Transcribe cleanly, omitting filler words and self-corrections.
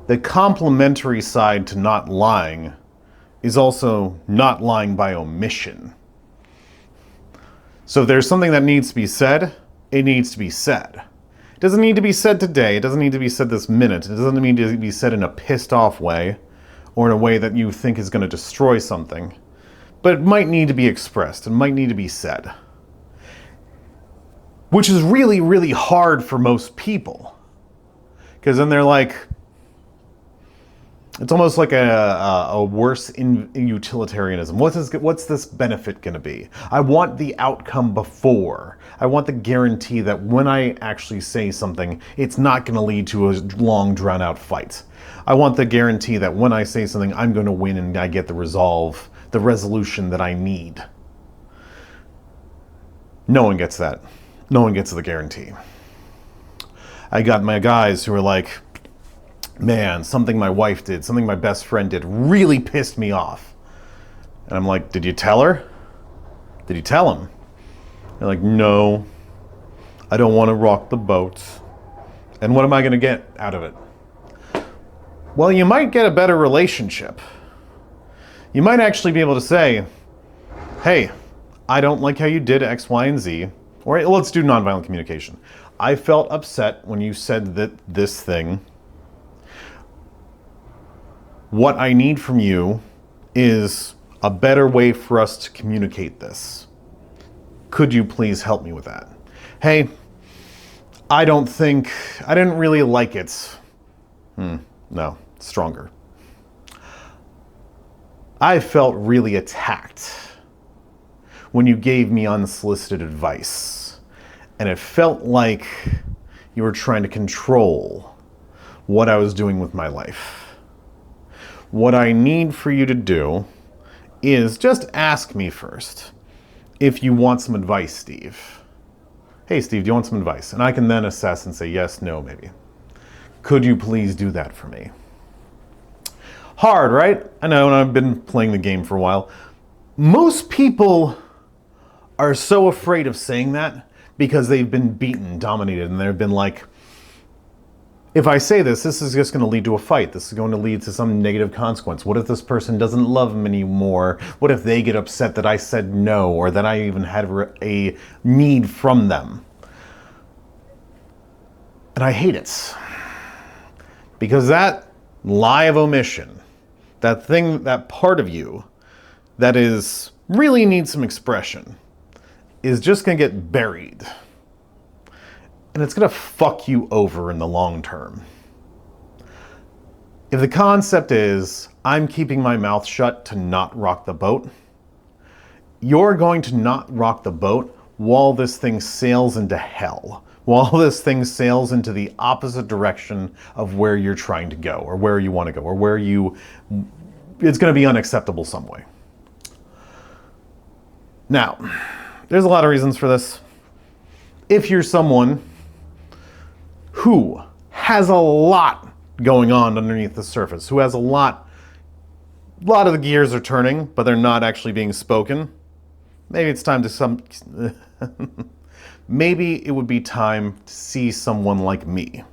The complementary side to not lying is also not lying by omission. So if there's something that needs to be said, it needs to be said. It doesn't need to be said today. It doesn't need to be said this minute. It doesn't need to be said in a pissed off way or in a way that you think is going to destroy something. But it might need to be expressed. It might need to be said. Which is really, really hard for most people. Because then they're like, it's almost like a worse in utilitarianism. What's this benefit going to be? I want the outcome before. I want the guarantee that when I actually say something, it's not going to lead to a long, drawn-out fight. I want the guarantee that when I say something, I'm going to win and I get the resolution that I need. No one gets that. No one gets the guarantee. I got my guys who are like, man, something my wife did, something my best friend did really pissed me off. And I'm like, did you tell her? Did you tell him? They're like, no, I don't want to rock the boat. And what am I going to get out of it? Well, you might get a better relationship. You might actually be able to say, hey, I don't like how you did X, Y, and Z. Or let's do nonviolent communication. I felt upset when you said this thing. What I need from you is a better way for us to communicate this. Could you please help me with that? Hey, I didn't really like it. No, stronger. I felt really attacked when you gave me unsolicited advice. And it felt like you were trying to control what I was doing with my life. What I need for you to do is just ask me first if you want some advice, Steve. Hey, Steve, do you want some advice? And I can then assess and say yes, no, maybe. Could you please do that for me? Hard, right? I know, and I've been playing the game for a while. Most people are so afraid of saying that because they've been beaten, dominated, and they've been like, if I say this is just going to lead to a fight. This is going to lead to some negative consequence. What if this person doesn't love me anymore? What if they get upset that I said no or that I even had a need from them? And I hate it. Because that lie of omission, that thing, that part of you that is really needs some expression, is just going to get buried. And it's going to fuck you over in the long term. If the concept is, I'm keeping my mouth shut to not rock the boat, you're going to not rock the boat while this thing sails into hell. While this thing sails into the opposite direction of where you're trying to go, or where you want to go, or where it's going to be unacceptable some way. Now, there's a lot of reasons for this. If you're someone who has a lot going on underneath the surface, who has a lot of the gears are turning, but they're not actually being spoken, maybe it's time to maybe it would be time to see someone like me.